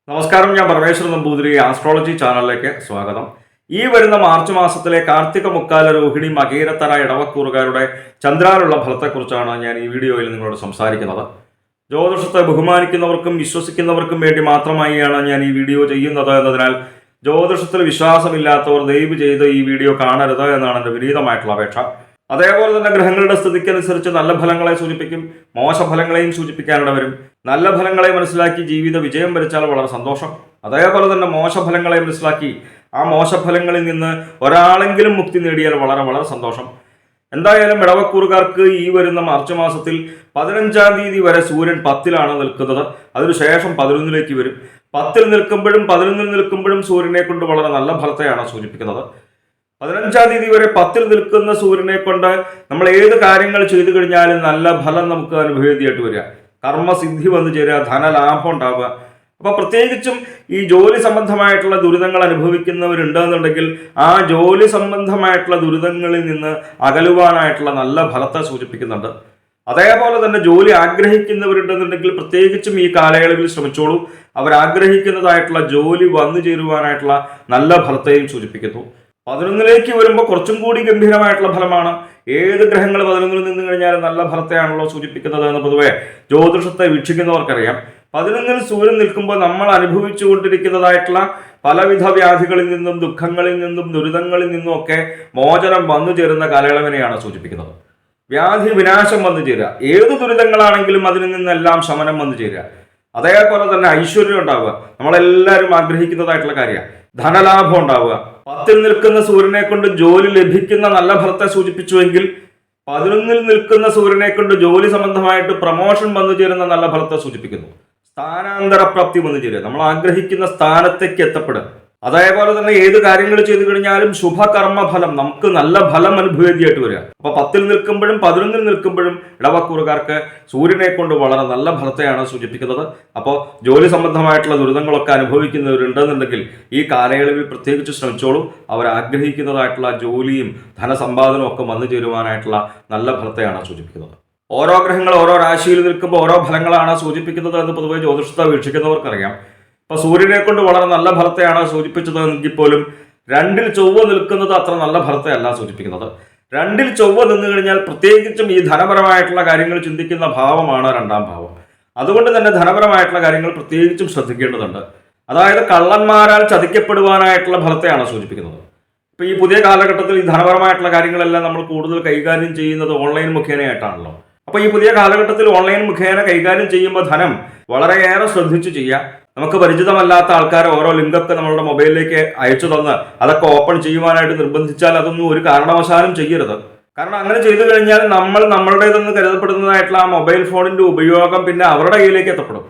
നമസ്കാരം, ഞാൻ പരമേശ്വരൻ നമ്പൂതിരി. ആസ്ട്രോളജി ചാനലിലേക്ക് സ്വാഗതം. ഈ വരുന്ന മാർച്ച് മാസത്തിലെ കാർത്തിക മുക്കാല രോഹിണി മകീരത്തര ഇടവക്കൂറുകാരുടെ ചന്ദ്രാനുള്ള ഫലത്തെക്കുറിച്ചാണ് ഞാൻ ഈ വീഡിയോയിൽ നിങ്ങളോട് സംസാരിക്കുന്നത്. ജ്യോതിഷത്തെ ബഹുമാനിക്കുന്നവർക്കും വിശ്വസിക്കുന്നവർക്കും വേണ്ടി മാത്രമായാണ് ഞാൻ ഈ വീഡിയോ ചെയ്യുന്നത് എന്നതിനാൽ ജ്യോതിഷത്തിൽ വിശ്വാസമില്ലാത്തവർ ദയവ് ചെയ്ത് ഈ വീഡിയോ കാണരുത് എന്നാണ് എൻ്റെ വിനീതമായിട്ടുള്ള അപേക്ഷ. അതേപോലെ തന്നെ ഗ്രഹങ്ങളുടെ സ്ഥിതിക്കനുസരിച്ച് നല്ല ഫലങ്ങളെ സൂചിപ്പിക്കും, മോശഫലങ്ങളെയും സൂചിപ്പിക്കാനിട വരും. നല്ല ഫലങ്ങളെ മനസ്സിലാക്കി ജീവിത വിജയം വരിച്ചാൽ വളരെ സന്തോഷം. അതേപോലെ തന്നെ മോശഫലങ്ങളെ മനസ്സിലാക്കി ആ മോശഫലങ്ങളിൽ നിന്ന് ഒരാളെങ്കിലും മുക്തി നേടിയാൽ വളരെ വളരെ സന്തോഷം. എന്തായാലും ഇടവക്കൂറുകാർക്ക് ഈ വരുന്ന മാർച്ച് മാസത്തിൽ 15-ാം തീയതി വരെ സൂര്യൻ 10-ലാണ് നിൽക്കുന്നത്. അതിനുശേഷം 11-ലേക്ക് വരും. 10-ൽ നിൽക്കുമ്പോഴും 11-ൽ നിൽക്കുമ്പോഴും സൂര്യനെ കൊണ്ട് വളരെ നല്ല ഫലത്തെയാണ് സൂചിപ്പിക്കുന്നത്. 15-ാം തീയതി വരെ 10-ൽ നിൽക്കുന്ന സൂര്യനെ കൊണ്ട് നമ്മൾ ഏത് കാര്യങ്ങൾ ചെയ്തു കഴിഞ്ഞാലും നല്ല ഫലം നമുക്ക് അനുഭവേദിയായിട്ട് വരിക, കർമ്മസിദ്ധി വന്നു ചേരുക, ധനലാഭം ഉണ്ടാവുക. അപ്പൊ പ്രത്യേകിച്ചും ഈ ജോലി സംബന്ധമായിട്ടുള്ള ദുരിതങ്ങൾ അനുഭവിക്കുന്നവരുണ്ടെന്നുണ്ടെങ്കിൽ ആ ജോലി സംബന്ധമായിട്ടുള്ള ദുരിതങ്ങളിൽ നിന്ന് അകലുവാനായിട്ടുള്ള നല്ല ഫലത്തെ സൂചിപ്പിക്കുന്നുണ്ട്. അതേപോലെ തന്നെ ജോലി ആഗ്രഹിക്കുന്നവരുണ്ടെന്നുണ്ടെങ്കിൽ പ്രത്യേകിച്ചും ഈ കാലയളവിൽ ശ്രമിച്ചോളൂ. അവരാഗ്രഹിക്കുന്നതായിട്ടുള്ള ജോലി വന്നു ചേരുവാനായിട്ടുള്ള നല്ല ഫലത്തെയും സൂചിപ്പിക്കുന്നു. 11-ലേക്ക് വരുമ്പോൾ കുറച്ചും കൂടി ഗംഭീരമായിട്ടുള്ള ഫലമാണ്. ഏത് ഗ്രഹങ്ങൾ 11-ൽ നിന്ന് കഴിഞ്ഞാലും നല്ല ഫലത്തെയാണല്ലോ സൂചിപ്പിക്കുന്നത് എന്ന് പൊതുവെ ജ്യോതിഷത്തെ വീക്ഷിക്കുന്നവർക്കറിയാം. 11-ൽ സൂര്യൻ നിൽക്കുമ്പോൾ നമ്മൾ അനുഭവിച്ചുകൊണ്ടിരിക്കുന്നതായിട്ടുള്ള പലവിധ വ്യാധികളിൽ നിന്നും ദുഃഖങ്ങളിൽ നിന്നും ദുരിതങ്ങളിൽ നിന്നും ഒക്കെ മോചനം വന്നു ചേരുന്ന കാലയളവിനെയാണ് സൂചിപ്പിക്കുന്നത്. വ്യാധി വിനാശം വന്നു ചേരുക, ഏത് ദുരിതങ്ങളാണെങ്കിലും അതിൽ നിന്നെല്ലാം ശമനം വന്നു ചേരുക. അതേപോലെ തന്നെ ഐശ്വര്യം ഉണ്ടാവുക, നമ്മളെല്ലാവരും ആഗ്രഹിക്കുന്നതായിട്ടുള്ള കാര്യമാണ്. ധനലാഭം ഉണ്ടാവുക. 10-ൽ നിൽക്കുന്ന സൂര്യനെ കൊണ്ട് ജോലി ലഭിക്കുന്ന നല്ല ഫലത്തെ സൂചിപ്പിച്ചുവെങ്കിൽ 11-ൽ നിൽക്കുന്ന സൂര്യനെ കൊണ്ട് ജോലി സംബന്ധമായിട്ട് പ്രമോഷൻ വന്നു ചേരുന്ന നല്ല ഫലത്തെ സൂചിപ്പിക്കുന്നു. സ്ഥാനാന്തര പ്രാപ്തി വന്നു ചേരുക, നമ്മൾ ആഗ്രഹിക്കുന്ന സ്ഥാനത്തേക്ക് എത്തപ്പെടുക. അതേപോലെ തന്നെ ഏത് കാര്യങ്ങൾ ചെയ്തു കഴിഞ്ഞാലും ശുഭകർമ്മ ഫലം, നമുക്ക് നല്ല ഫലം അനുഭവേദിയായിട്ട് വരിക. അപ്പൊ 10-ൽ നിൽക്കുമ്പോഴും 11-ൽ നിൽക്കുമ്പോഴും ഇടവക്കൂറുകാർക്ക് സൂര്യനെ കൊണ്ട് വളരെ നല്ല ഫലത്തെയാണ് സൂചിപ്പിക്കുന്നത്. അപ്പോൾ ജോലി സംബന്ധമായിട്ടുള്ള ദുരിതങ്ങളൊക്കെ അനുഭവിക്കുന്നവരുണ്ടെന്നുണ്ടെങ്കിൽ ഈ കാലയളവിൽ പ്രത്യേകിച്ച് ശ്രമിച്ചോളൂ. അവർ ആഗ്രഹിക്കുന്നതായിട്ടുള്ള ജോലിയും ധനസമ്പാദനവും ഒക്കെ വന്നു ചേരുവാനായിട്ടുള്ള നല്ല ഫലത്തെയാണ് സൂചിപ്പിക്കുന്നത്. ഓരോ ഗ്രഹങ്ങൾ ഓരോ രാശിയിൽ നിൽക്കുമ്പോൾ ഓരോ ഫലങ്ങളാണ് സൂചിപ്പിക്കുന്നത് എന്ന് പൊതുവെ ജ്യോതിഷത്തെ വീക്ഷിക്കുന്നവർക്കറിയാം. ഇപ്പൊ സൂര്യനെ കൊണ്ട് വളരെ നല്ല ഫലത്തെയാണ് സൂചിപ്പിച്ചത് എങ്കിൽ പോലും 2-ൽ ചൊവ്വ നിൽക്കുന്നത് അത്ര നല്ല ഫലത്തെ അല്ല സൂചിപ്പിക്കുന്നത്. 2-ൽ ചൊവ്വ നിന്ന് കഴിഞ്ഞാൽ പ്രത്യേകിച്ചും ഈ ധനപരമായിട്ടുള്ള കാര്യങ്ങൾ ചിന്തിക്കുന്ന ഭാവമാണ് 2-ാം ഭാവം. അതുകൊണ്ട് തന്നെ ധനപരമായിട്ടുള്ള കാര്യങ്ങൾ പ്രത്യേകിച്ചും ശ്രദ്ധിക്കേണ്ടതുണ്ട്. അതായത് കള്ളന്മാരാൽ ചതിക്കപ്പെടുവാനായിട്ടുള്ള ഫലത്തെയാണ് സൂചിപ്പിക്കുന്നത്. ഇപ്പൊ ഈ പുതിയ കാലഘട്ടത്തിൽ ഈ ധനപരമായിട്ടുള്ള കാര്യങ്ങളെല്ലാം നമ്മൾ കൂടുതൽ കൈകാര്യം ചെയ്യുന്നത് ഓൺലൈൻ മുഖേനയായിട്ടാണല്ലോ. അപ്പൊ ഈ പുതിയ കാലഘട്ടത്തിൽ ഓൺലൈൻ മുഖേന കൈകാര്യം ചെയ്യുമ്പോൾ ധനം വളരെയേറെ ശ്രദ്ധിച്ചു ചെയ്യുക. നമുക്ക് പരിചിതമല്ലാത്ത ആൾക്കാർ ഓരോ ലിങ്കൊക്കെ നമ്മളുടെ മൊബൈലിലേക്ക് അയച്ചു തന്ന് അതൊക്കെ ഓപ്പൺ ചെയ്യുവാനായിട്ട് നിർബന്ധിച്ചാൽ അതൊന്നും ഒരു കാരണവശാലും ചെയ്യരുത്. കാരണം അങ്ങനെ ചെയ്തു കഴിഞ്ഞാൽ നമ്മൾ നമ്മളുടേതെന്ന് കരുതപ്പെടുന്നതായിട്ടുള്ള ആ മൊബൈൽ ഫോണിന്റെ ഉപയോഗം പിന്നെ അവരുടെ കയ്യിലേക്ക് എത്തപ്പെടും.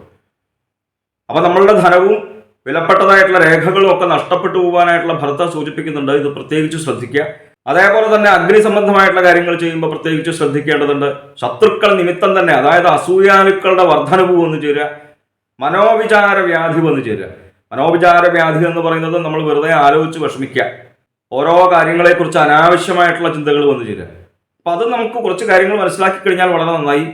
അപ്പൊ നമ്മളുടെ ധനവും വിലപ്പെട്ടതായിട്ടുള്ള രേഖകളും ഒക്കെ നഷ്ടപ്പെട്ടു പോകാനായിട്ടുള്ള ഫലത്തെ സൂചിപ്പിക്കുന്നുണ്ട്. ഇത് പ്രത്യേകിച്ച് ശ്രദ്ധിക്കുക. അതേപോലെ തന്നെ അഗ്നി സംബന്ധമായിട്ടുള്ള കാര്യങ്ങൾ ചെയ്യുമ്പോൾ പ്രത്യേകിച്ച് ശ്രദ്ധിക്കേണ്ടതുണ്ട്. ശത്രുക്കൾ നിമിത്തം തന്നെ, അതായത് അസൂയാലുക്കളുടെ വർധനവ് വന്നു ചേരുക, മനോവിചാര വ്യാധി വന്നു ചേരുക. മനോവിചാര വ്യാധി എന്ന് പറയുന്നത് നമ്മൾ വെറുതെ ആലോചിച്ച് വിഷമിക്കുക, ഓരോ കാര്യങ്ങളെക്കുറിച്ച് അനാവശ്യമായിട്ടുള്ള ചിന്തകൾ വന്നു ചേരുക. അപ്പൊ അത് നമുക്ക് കുറച്ച് കാര്യങ്ങൾ മനസ്സിലാക്കി കഴിഞ്ഞാൽ വളരെ നന്നായി.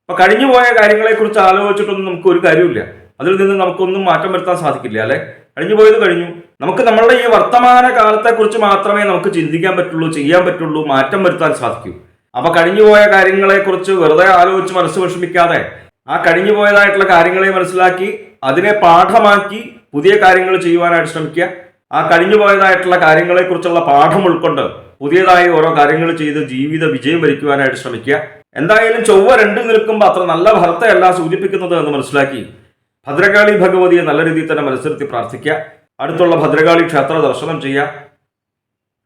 അപ്പൊ കഴിഞ്ഞു പോയ കാര്യങ്ങളെക്കുറിച്ച് ആലോചിച്ചിട്ടൊന്നും നമുക്ക് ഒരു കാര്യമില്ല, അതിൽ നിന്ന് നമുക്കൊന്നും മാറ്റം വരുത്താൻ സാധിക്കില്ല, അല്ലെ? കഴിഞ്ഞു പോയത് കഴിഞ്ഞു. നമുക്ക് നമ്മളുടെ ഈ വർത്തമാന കാലത്തെക്കുറിച്ച് മാത്രമേ നമുക്ക് ചിന്തിക്കാൻ പറ്റുള്ളൂ, ചെയ്യാൻ പറ്റുള്ളൂ, മാറ്റം വരുത്താൻ സാധിക്കൂ. അപ്പൊ കഴിഞ്ഞുപോയ കാര്യങ്ങളെക്കുറിച്ച് വെറുതെ ആലോചിച്ച് മനസ്സ് വിഷമിക്കാതെ ആ കഴിഞ്ഞു പോയതായിട്ടുള്ള കാര്യങ്ങളെ മനസ്സിലാക്കി അതിനെ പാഠമാക്കി പുതിയ കാര്യങ്ങൾ ചെയ്യുവാനായിട്ട് ശ്രമിക്കുക. ആ കഴിഞ്ഞു പോയതായിട്ടുള്ള കാര്യങ്ങളെക്കുറിച്ചുള്ള പാഠം ഉൾക്കൊണ്ട് പുതിയതായി ഓരോ കാര്യങ്ങൾ ചെയ്ത് ജീവിത വിജയം വരിക്കുവാനായിട്ട് ശ്രമിക്കുക. എന്തായാലും ചൊവ്വ 2-ൽ നിൽക്കുമ്പോൾ അത്ര നല്ല ഫലത്തെ അല്ല സൂചിപ്പിക്കുന്നത് എന്ന് മനസ്സിലാക്കി ഭദ്രകാളി ഭഗവതിയെ നല്ല രീതിയിൽ തന്നെ മനസ്സിരുത്തി പ്രാർത്ഥിക്കുക. അടുത്തുള്ള ഭദ്രകാളി ക്ഷേത്ര ദർശനം ചെയ്യുക.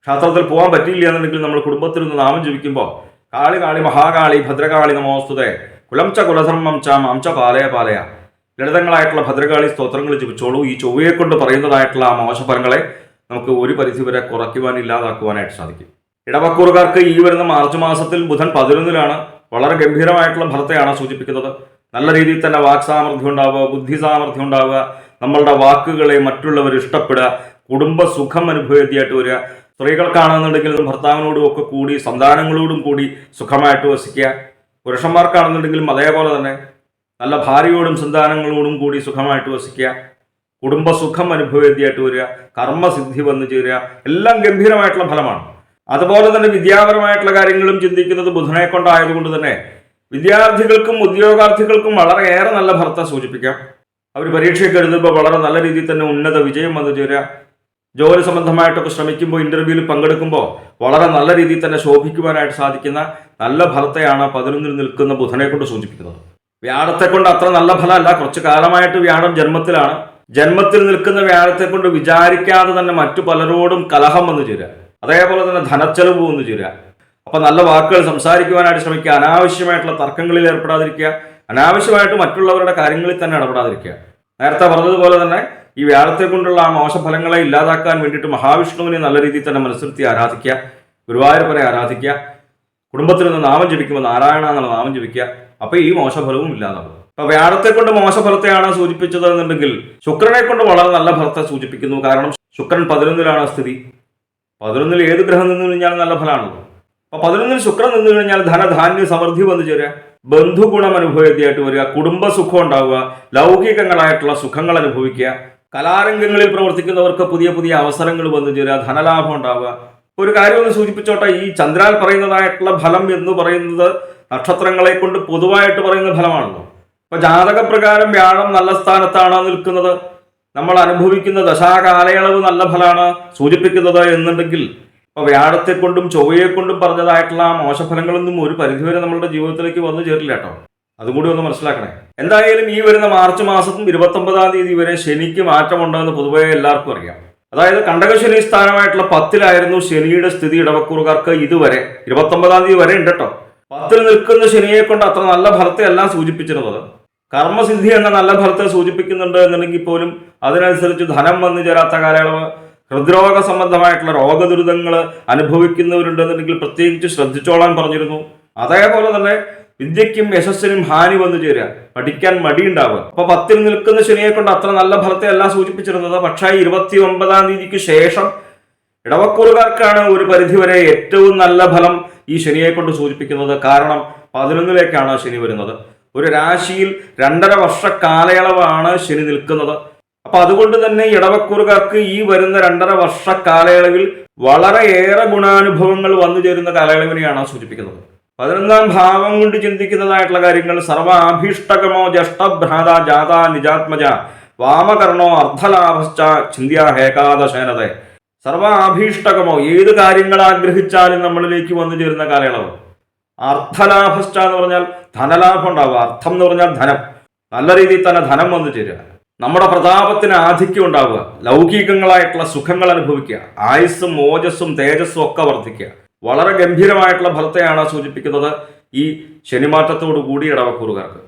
ക്ഷേത്രത്തിൽ പോകാൻ പറ്റിയില്ല എന്നുണ്ടെങ്കിൽ നമ്മൾ കുടുംബത്തിൽ നിന്ന് നാമം ജപിക്കുമ്പോൾ കാളി കാളി മഹാകാളി ഭദ്രകാളി നമോസ്തുതേ കുലം ച കുലധർമ്മം ച മാം ച പാലയ പാലയ, ലളിതങ്ങളായിട്ടുള്ള ഭദ്രകാളി സ്തോത്രങ്ങൾ ജപിച്ചോളൂ. ഈ ചൊവ്വയെ കൊണ്ട് പറയുന്നതായിട്ടുള്ള ആ മോശഫലങ്ങളെ നമുക്ക് ഒരു പരിധിവരെ കുറയ്ക്കുവാൻ, ഇല്ലാതാക്കുവാനായിട്ട് സാധിക്കും. ഇടവക്കൂറുകാർക്ക് ഈ വരുന്ന മാർച്ച് മാസത്തിൽ ബുധൻ 11-ലാണ്. വളരെ ഗംഭീരമായിട്ടുള്ള ഫലത്തെയാണ് സൂചിപ്പിക്കുന്നത്. നല്ല രീതിയിൽ തന്നെ വാക് സാമർഥ്യം ഉണ്ടാവുക, ബുദ്ധി സാമർഥ്യം ഉണ്ടാവുക, നമ്മളുടെ വാക്കുകളെ മറ്റുള്ളവർ ഇഷ്ടപ്പെടുക, കുടുംബ സുഖം അനുഭവേദിയായിട്ട് വരിക. സ്ത്രീകൾക്കാണെന്നുണ്ടെങ്കിൽ ഭർത്താവിനോടും ഒക്കെ കൂടി സന്താനങ്ങളോടും കൂടി സുഖമായിട്ട് വസിക്കുക. പുരുഷന്മാർക്കാണെന്നുണ്ടെങ്കിലും അതേപോലെ തന്നെ നല്ല ഭാര്യയോടും സന്താനങ്ങളോടും കൂടി സുഖമായിട്ട് വസിക്കുക. കുടുംബസുഖം അനുഭവേദ്യമായിട്ട് വരിക, കർമ്മസിദ്ധി വന്നു ചേരുക, എല്ലാം ഗംഭീരമായിട്ടുള്ള ഫലമാണ്. അതുപോലെ തന്നെ വിദ്യാപരമായിട്ടുള്ള കാര്യങ്ങളും ചിന്തിക്കുന്നത് ബുധനെ കൊണ്ടായതുകൊണ്ട് തന്നെ വിദ്യാർത്ഥികൾക്കും ഉദ്യോഗാർത്ഥികൾക്കും വളരെയേറെ നല്ല ഫലത്തെ സൂചിപ്പിക്കാം. അവർ പരീക്ഷയൊക്കെ എഴുതുമ്പോൾ വളരെ നല്ല രീതിയിൽ തന്നെ ഉന്നത വിജയം വന്നു ചേരുക, ജോലി സംബന്ധമായിട്ടൊക്കെ ശ്രമിക്കുമ്പോൾ ഇന്റർവ്യൂവിൽ പങ്കെടുക്കുമ്പോൾ വളരെ നല്ല രീതിയിൽ തന്നെ ശോഭിക്കുവാനായിട്ട് സാധിക്കുന്ന നല്ല ഫലത്തെയാണ് 11-ൽ നിൽക്കുന്ന ബുധനെ കൊണ്ട് സൂചിപ്പിക്കുന്നത്. വ്യാഴത്തെ കൊണ്ട് അത്ര നല്ല ഫലമല്ല. കുറച്ചു കാലമായിട്ട് വ്യാഴം ജന്മത്തിലാണ്. ജന്മത്തിൽ നിൽക്കുന്ന വ്യാഴത്തെ കൊണ്ട് വിചാരിക്കാതെ തന്നെ മറ്റു പലരോടും കലഹം വന്നു ചേരുക, അതേപോലെ തന്നെ ധനച്ചെലവ് വന്നു ചേരുക. അപ്പൊ നല്ല വാക്കുകൾ സംസാരിക്കുവാനായിട്ട് ശ്രമിക്കുക, അനാവശ്യമായിട്ടുള്ള തർക്കങ്ങളിൽ ഏർപ്പെടാതിരിക്കുക, അനാവശ്യമായിട്ട് മറ്റുള്ളവരുടെ കാര്യങ്ങളിൽ തന്നെ ഇടപെടാതിരിക്കുക. നേരത്തെ പറഞ്ഞതുപോലെ തന്നെ ഈ വ്യാഴത്തെ കൊണ്ടുള്ള ആ മോശഫലങ്ങളെ ഇല്ലാതാക്കാൻ വേണ്ടിയിട്ട് മഹാവിഷ്ണുവിനെ നല്ല രീതിയിൽ തന്നെ മനസ്സിരുത്തി ആരാധിക്കുക, ഗുരുവായൂരപ്പനെ ആരാധിക്കുക, കുടുംബത്തിൽ നിന്ന് നാമം ജപിക്കുമ്പോൾ നാരായണ എന്നുള്ള നാമം ജപിക്കുക. അപ്പൊ ഈ മോശഫലവും ഇല്ലാതാവും. അപ്പൊ വ്യാഴത്തെ കൊണ്ട് മോശഫലത്തെയാണ് സൂചിപ്പിച്ചത് എന്നുണ്ടെങ്കിൽ ശുക്രനെ കൊണ്ട് വളരെ നല്ല ഫലത്തെ സൂചിപ്പിക്കുന്നു. കാരണം ശുക്രൻ 11-ലാണ് സ്ഥിതി. 11-ൽ ഏത് ഗ്രഹം നിന്ന് കഴിഞ്ഞാൽ നല്ല ഫലമാണല്ലോ. അപ്പൊ 11-ൽ ശുക്രൻ നിന്ന് കഴിഞ്ഞാൽ ധനധാന്യ സമൃദ്ധി വന്നു ചേരുക, ബന്ധുഗുണം അനുഭവേദ്യമായിട്ട് വരിക, കുടുംബസുഖം ഉണ്ടാവുക, ലൗകികങ്ങളായിട്ടുള്ള സുഖങ്ങൾ അനുഭവിക്കുക, കലാരംഗങ്ങളിൽ പ്രവർത്തിക്കുന്നവർക്ക് പുതിയ പുതിയ അവസരങ്ങൾ വന്നു ചേരുക, ധനലാഭം ഉണ്ടാവുക. ഒരു കാര്യം ഒന്ന് സൂചിപ്പിച്ചോട്ടെ, ഈ ചന്ദ്രാൽ പറയുന്നതായിട്ടുള്ള ഫലം എന്ന് പറയുന്നത് നക്ഷത്രങ്ങളെ കൊണ്ട് പൊതുവായിട്ട് പറയുന്ന ഫലമാണല്ലോ. അപ്പൊ ജാതകപ്രകാരം വ്യാഴം നല്ല സ്ഥാനത്താണ് നിൽക്കുന്നത്, നമ്മൾ അനുഭവിക്കുന്ന ദശാകാലയളവ് നല്ല ഫലമാണ് സൂചിപ്പിക്കുന്നത് എന്നുണ്ടെങ്കിൽ അപ്പൊ വ്യാഴത്തെ കൊണ്ടും ചൊവ്വയെ കൊണ്ടും പറഞ്ഞതായിട്ടുള്ള ആ മോശഫലങ്ങളൊന്നും ഒരു പരിധിവരെ നമ്മളുടെ ജീവിതത്തിലേക്ക് വന്നു ചേരില്ല കേട്ടോ. അതും കൂടി ഒന്ന് മനസ്സിലാക്കണേ. എന്തായാലും ഈ വരുന്ന മാർച്ച് മാസത്തും 29-ാം തീയതി വരെ ശനിക്ക് മാറ്റമുണ്ടെന്ന് പൊതുവെ എല്ലാവർക്കും അറിയാം. അതായത് കണ്ടകശനി സ്ഥാനമായിട്ടുള്ള 10-ലായിരുന്നു ശനിയുടെ സ്ഥിതി ഇടവക്കൂറുകാർക്ക് ഇതുവരെ. 29-ാം തീയതി വരെ ഉണ്ട് കേട്ടോ. 10-ൽ നിൽക്കുന്ന ശനിയെ കൊണ്ട് അത്ര നല്ല ഫലത്തെ എല്ലാം സൂചിപ്പിച്ചിരുന്നത്. കർമ്മസിദ്ധി എന്ന നല്ല ഫലത്തെ സൂചിപ്പിക്കുന്നുണ്ട് എന്നുണ്ടെങ്കിൽ പോലും അതിനനുസരിച്ച് ധനം വന്നു ചേരാത്ത കാലയളവ്, ഹൃദ്രോഗ സംബന്ധമായിട്ടുള്ള രോഗദുരിതങ്ങൾ അനുഭവിക്കുന്നവരുണ്ടെന്നുണ്ടെങ്കിൽ പ്രത്യേകിച്ച് ശ്രദ്ധിച്ചോളാൻ പറഞ്ഞിരുന്നു. അതേപോലെ തന്നെ വിദ്യയ്ക്കും യശസ്സിനും ഹാനി വന്നു ചേരുക, പഠിക്കാൻ മടിയുണ്ടാവുക. അപ്പൊ 10-ൽ നിൽക്കുന്ന ശനിയെ കൊണ്ട് അത്ര നല്ല ഫലത്തെ അല്ല സൂചിപ്പിച്ചിരുന്നത്. പക്ഷേ 29-ാം തീയതിക്ക് ശേഷം ഇടവക്കൂറുകാർക്കാണ് ഒരു പരിധിവരെ ഏറ്റവും നല്ല ഫലം ഈ ശനിയെ കൊണ്ട് സൂചിപ്പിക്കുന്നത്. കാരണം 11-ലേക്കാണ് ശനി വരുന്നത്. ഒരു രാശിയിൽ 2.5 വർഷ കാലയളവാണ് ശനി നിൽക്കുന്നത്. അപ്പൊ അതുകൊണ്ട് തന്നെ ഇടവക്കൂറുകാർക്ക് ഈ വരുന്ന 2.5 വർഷ കാലയളവിൽ വളരെയേറെ ഗുണാനുഭവങ്ങൾ വന്നു ചേരുന്ന കാലയളവിനെയാണ് സൂചിപ്പിക്കുന്നത്. 11-ാം ഭാവം കൊണ്ട് ചിന്തിക്കുന്നതായിട്ടുള്ള കാര്യങ്ങൾ സർവ ആഭീഷ്ടകമോ ജ്യേഷ്ഠഭ്രാത ജാത നിജാത്മജ വാമകർണോ അർദ്ധലാഭശ്ച ചിന്ത്യാഹേകാദശേനതെ. സർവ ആഭീഷ്ടകമോ ഏത് കാര്യങ്ങൾ ആഗ്രഹിച്ചാലും നമ്മളിലേക്ക് വന്നു ചേരുന്ന കാലയളവ്. അർദ്ധലാഭശ്ച എന്ന് പറഞ്ഞാൽ ധനലാഭം ഉണ്ടാവുക. അർത്ഥം എന്ന് പറഞ്ഞാൽ ധനം, നല്ല രീതിയിൽ തന്നെ ധനം വന്നു ചേരുക. നമ്മുടെ പ്രതാപത്തിന് ആധിക്യം ഉണ്ടാവുക, ലൗകികങ്ങളായിട്ടുള്ള സുഖങ്ങൾ അനുഭവിക്കുക, ആയുസ്സും ഓജസ്സും തേജസ്സും ഒക്കെ വർദ്ധിക്കുക. വളരെ ഗംഭീരമായിട്ടുള്ള ഫലത്തെയാണ് സൂചിപ്പിക്കുന്നത് ഈ ശനിമാറ്റത്തോടു കൂടി ഇടവക്കൂറുകാർക്ക്.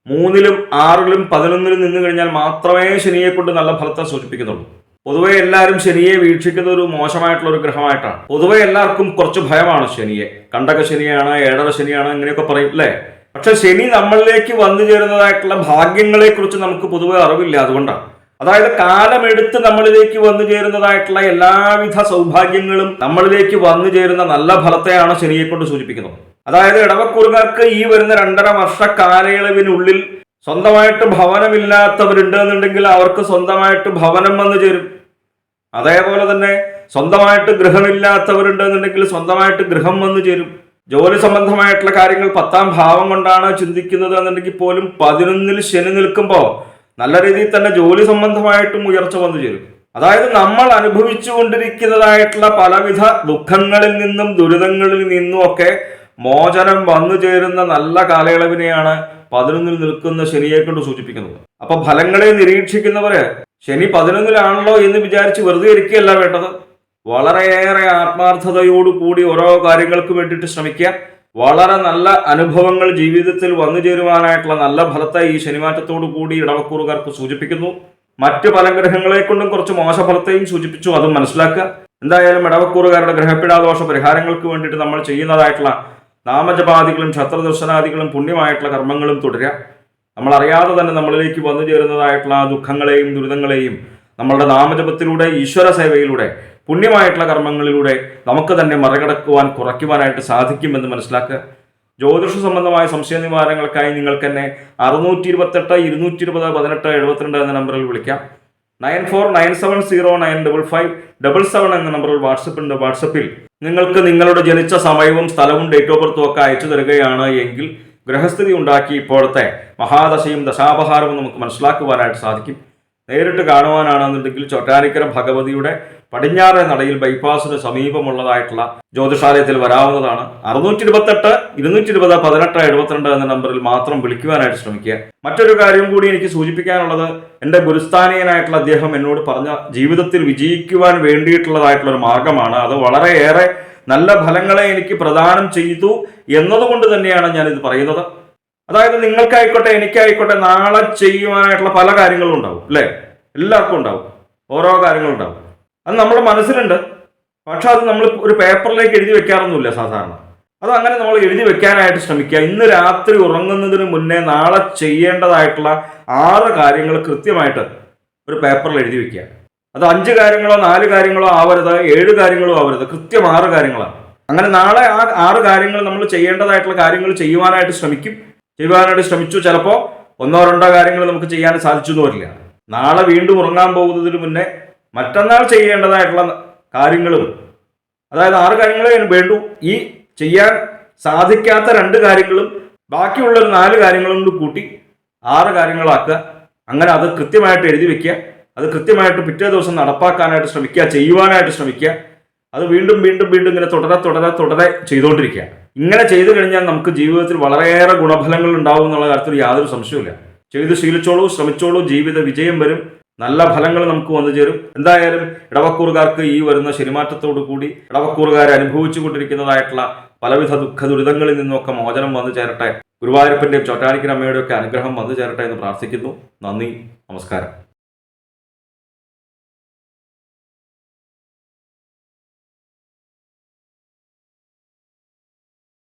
3-ലും 6-ലും 11-ലും നിന്ന് കഴിഞ്ഞാൽ മാത്രമേ ശനിയെ കൊണ്ട് നല്ല ഫലത്തെ സൂചിപ്പിക്കുന്നുള്ളൂ. പൊതുവെ എല്ലാവരും ശനിയെ വീക്ഷിക്കുന്ന ഒരു മോശമായിട്ടുള്ള ഒരു ഗ്രഹമായിട്ടാണ്. പൊതുവെ എല്ലാവർക്കും കുറച്ച് ഭയമാണ് ശനിയെ. കണ്ടക ശനിയാണ്, 7.5 ശനിയാണ്, ഇങ്ങനെയൊക്കെ പറയും അല്ലേ. പക്ഷെ ശനി നമ്മളിലേക്ക് വന്നു ചേരുന്നതായിട്ടുള്ള ഭാഗ്യങ്ങളെ കുറിച്ച് നമുക്ക് പൊതുവെ അറിവില്ല. അതുകൊണ്ടാണ്, അതായത് കാലമെടുത്ത് നമ്മളിലേക്ക് വന്നു ചേരുന്നതായിട്ടുള്ള എല്ലാവിധ സൗഭാഗ്യങ്ങളും നമ്മളിലേക്ക് വന്നു ചേരുന്ന നല്ല ഫലത്തെയാണ് ശനിയെ കൊണ്ട് സൂചിപ്പിക്കുന്നത്. അതായത് ഇടവക്കൂറുകാർക്ക് ഈ വരുന്ന 2.5 വർഷ കാലയളവിനുള്ളിൽ സ്വന്തമായിട്ട് ഭവനമില്ലാത്തവരുണ്ട് എന്നുണ്ടെങ്കിൽ അവർക്ക് സ്വന്തമായിട്ട് ഭവനം വന്നു ചേരും. അതേപോലെ തന്നെ സ്വന്തമായിട്ട് ഗൃഹമില്ലാത്തവരുണ്ട് എന്നുണ്ടെങ്കിൽ സ്വന്തമായിട്ട് ഗൃഹം വന്നു ചേരും. ജോലി സംബന്ധമായിട്ടുള്ള കാര്യങ്ങൾ 10-ാം ഭാവം കൊണ്ടാണ് ചിന്തിക്കുന്നത് എന്നുണ്ടെങ്കിൽ പോലും 11-ൽ ശനി നിൽക്കുമ്പോൾ നല്ല രീതിയിൽ തന്നെ ജോലി സംബന്ധമായിട്ടും ഉയർച്ച വന്നു ചേരും. അതായത് നമ്മൾ അനുഭവിച്ചു കൊണ്ടിരിക്കുന്നതായിട്ടുള്ള പലവിധ ദുഃഖങ്ങളിൽ നിന്നും ദുരിതങ്ങളിൽ നിന്നും ഒക്കെ മോചനം വന്നു ചേരുന്ന നല്ല കാലയളവിനെയാണ് 11-ൽ നിൽക്കുന്ന ശനിയെ കൊണ്ട് സൂചിപ്പിക്കുന്നത്. അപ്പൊ ഫലങ്ങളെ നിരീക്ഷിക്കുന്നവര് ശനി 11-ലാണല്ലോ എന്ന് വിചാരിച്ച് വെറുതെ ഇരിക്കുകയല്ല വേണ്ടത്. വളരെയേറെ ആത്മാർത്ഥതയോടുകൂടി ഓരോ കാര്യങ്ങൾക്ക് വേണ്ടിയിട്ട് ശ്രമിക്കുക. വളരെ നല്ല അനുഭവങ്ങൾ ജീവിതത്തിൽ വന്നു ചേരുവാനായിട്ടുള്ള നല്ല ഫലത്തെ ഈ ശനിമാറ്റത്തോടു കൂടി ഇടവക്കൂറുകാർക്ക് സൂചിപ്പിക്കുന്നു. മറ്റ് പല ഗ്രഹങ്ങളെ കൊണ്ടും കുറച്ച് മോശഫലത്തെയും സൂചിപ്പിച്ചു, അതും മനസ്സിലാക്കുക. എന്തായാലും ഇടവക്കൂറുകാരുടെ ഗ്രഹപീഡാദോഷ പരിഹാരങ്ങൾക്ക് വേണ്ടിയിട്ട് നമ്മൾ ചെയ്യുന്നതായിട്ടുള്ള നാമജപാദികളും ക്ഷത്രദർശനാദികളും പുണ്യമായിട്ടുള്ള കർമ്മങ്ങളും തുടരുക. നമ്മൾ അറിയാതെ തന്നെ നമ്മളിലേക്ക് വന്നു ചേരുന്നതായിട്ടുള്ള ദുഃഖങ്ങളെയും ദുരിതങ്ങളെയും നമ്മളുടെ നാമജപത്തിലൂടെ, ഈശ്വര സേവയിലൂടെ, പുണ്യമായിട്ടുള്ള കർമ്മങ്ങളിലൂടെ നമുക്ക് തന്നെ മറികടക്കുവാൻ, കുറയ്ക്കുവാനായിട്ട് സാധിക്കുമെന്ന് മനസ്സിലാക്കുക. ജ്യോതിഷ സംബന്ധമായ സംശയ നിവാരണങ്ങൾക്കായി നിങ്ങൾക്ക് തന്നെ 628 220 18 72 എന്ന നമ്പറിൽ വിളിക്കാം. 9497095577 എന്ന നമ്പറിൽ വാട്സപ്പ് ഉണ്ട്. വാട്സപ്പിൽ നിങ്ങൾക്ക് നിങ്ങളുടെ ജനിച്ച സമയവും സ്ഥലവും ഡേറ്റ് ഓഫ് ബർത്തും ഒക്കെ അയച്ചു തരികയാണ് എങ്കിൽ ഗ്രഹസ്ഥിതി ഉണ്ടാക്കി ഇപ്പോഴത്തെ മഹാദശയും ദശാപഹാരവും നമുക്ക് മനസ്സിലാക്കുവാനായിട്ട് സാധിക്കും. നേരിട്ട് കാണുവാനാണെന്നുണ്ടെങ്കിൽ ചോറ്റാനിക്കര ഭഗവതിയുടെ പടിഞ്ഞാറെ നടയിൽ ബൈപ്പാസിന് സമീപമുള്ളതായിട്ടുള്ള ജ്യോതിഷാലയത്തിൽ വരാവുന്നതാണ്. 628 220 18 72 എന്ന നമ്പറിൽ മാത്രം വിളിക്കുവാനായിട്ട് ശ്രമിക്കുക. മറ്റൊരു കാര്യം കൂടി എനിക്ക് സൂചിപ്പിക്കാനുള്ളത്, എൻ്റെ ഗുരുസ്ഥാനീയനായിട്ടുള്ള അദ്ദേഹം എന്നോട് പറഞ്ഞ ജീവിതത്തിൽ വിജയിക്കുവാൻ വേണ്ടിയിട്ടുള്ളതായിട്ടുള്ള ഒരു മാർഗമാണ്. അത് വളരെയേറെ നല്ല ഫലങ്ങളെ എനിക്ക് പ്രദാനം ചെയ്തു എന്നതുകൊണ്ട് തന്നെയാണ് ഞാനിത് പറയുന്നത്. അതായത് നിങ്ങൾക്കായിക്കോട്ടെ എനിക്കായിക്കോട്ടെ നാളെ ചെയ്യുവാനായിട്ടുള്ള പല കാര്യങ്ങളും ഉണ്ടാവും, അല്ലേ? എല്ലാവർക്കും ഉണ്ടാവും, ഓരോ കാര്യങ്ങളുണ്ടാവും. അത് നമ്മുടെ മനസ്സിലുണ്ട്. പക്ഷെ അത് നമ്മൾ ഒരു പേപ്പറിലേക്ക് എഴുതി വെക്കാറൊന്നുമില്ല സാധാരണ. അത് അങ്ങനെ നമ്മൾ എഴുതി വെക്കാനായിട്ട് ശ്രമിക്കുക. ഇന്ന് രാത്രി ഉറങ്ങുന്നതിന് മുന്നേ നാളെ ചെയ്യേണ്ടതായിട്ടുള്ള 6 കാര്യങ്ങൾ കൃത്യമായിട്ട് ഒരു പേപ്പറിൽ എഴുതി വെക്കുക. അത് 5 കാര്യങ്ങളോ 4 കാര്യങ്ങളോ ആവരുത്, 7 കാര്യങ്ങളോ ആവരുത്, കൃത്യം 6 കാര്യങ്ങളാണ്. അങ്ങനെ നാളെ ആ 6 കാര്യങ്ങൾ നമ്മൾ ചെയ്യേണ്ടതായിട്ടുള്ള കാര്യങ്ങൾ ചെയ്യുവാനായിട്ട് ശ്രമിച്ചു. ചിലപ്പോൾ 1-2 കാര്യങ്ങൾ നമുക്ക് ചെയ്യാൻ സാധിച്ചു വരില്ല. നാളെ വീണ്ടും ഉറങ്ങാൻ പോകുന്നതിന് മുന്നേ മറ്റന്നാൾ ചെയ്യേണ്ടതായിട്ടുള്ള കാര്യങ്ങളും, അതായത് 6 കാര്യങ്ങളെ വേണ്ടു. ഈ ചെയ്യാൻ സാധിക്കാത്ത 2 കാര്യങ്ങളും ബാക്കിയുള്ളൊരു 4 കാര്യങ്ങളും കൂടി കൂട്ടി 6 കാര്യങ്ങളാക്കുക. അങ്ങനെ അത് കൃത്യമായിട്ട് എഴുതി വെക്കുക. അത് കൃത്യമായിട്ട് പിറ്റേ ദിവസം നടപ്പാക്കാനായിട്ട് ശ്രമിക്കുക, ചെയ്യുവാനായിട്ട് ശ്രമിക്കുക. അത് വീണ്ടും വീണ്ടും വീണ്ടും ഇങ്ങനെ തുടരെ ചെയ്തുകൊണ്ടിരിക്കുക. ഇങ്ങനെ ചെയ്തു കഴിഞ്ഞാൽ നമുക്ക് ജീവിതത്തിൽ വളരെയേറെ ഗുണഫലങ്ങൾ ഉണ്ടാവും എന്നുള്ള കാര്യത്തിൽ യാതൊരു സംശയവുമില്ല. ചെയ്ത് ശീലിച്ചോളൂ, ശ്രമിച്ചോളൂ, ജീവിത വിജയം വരും, നല്ല ഫലങ്ങൾ നമുക്ക് വന്നു ചേരും. എന്തായാലും ഇടവക്കൂറുകാർക്ക് ഈ വരുന്ന ശനിമാറ്റത്തോടു കൂടി ഇടവക്കൂറുകാർ അനുഭവിച്ചു കൊണ്ടിരിക്കുന്നതായിട്ടുള്ള പലവിധ ദുഃഖ ദുരിതങ്ങളിൽ നിന്നൊക്കെ മോചനം വന്നു ചേരട്ടെ. ഗുരുവായൂരപ്പന്റെയും ചോറ്റാനിക്കര അമ്മയുടെയും ഒക്കെ അനുഗ്രഹം വന്നു ചേരട്ടെ എന്ന് പ്രാർത്ഥിക്കുന്നു. നന്ദി, നമസ്കാരം.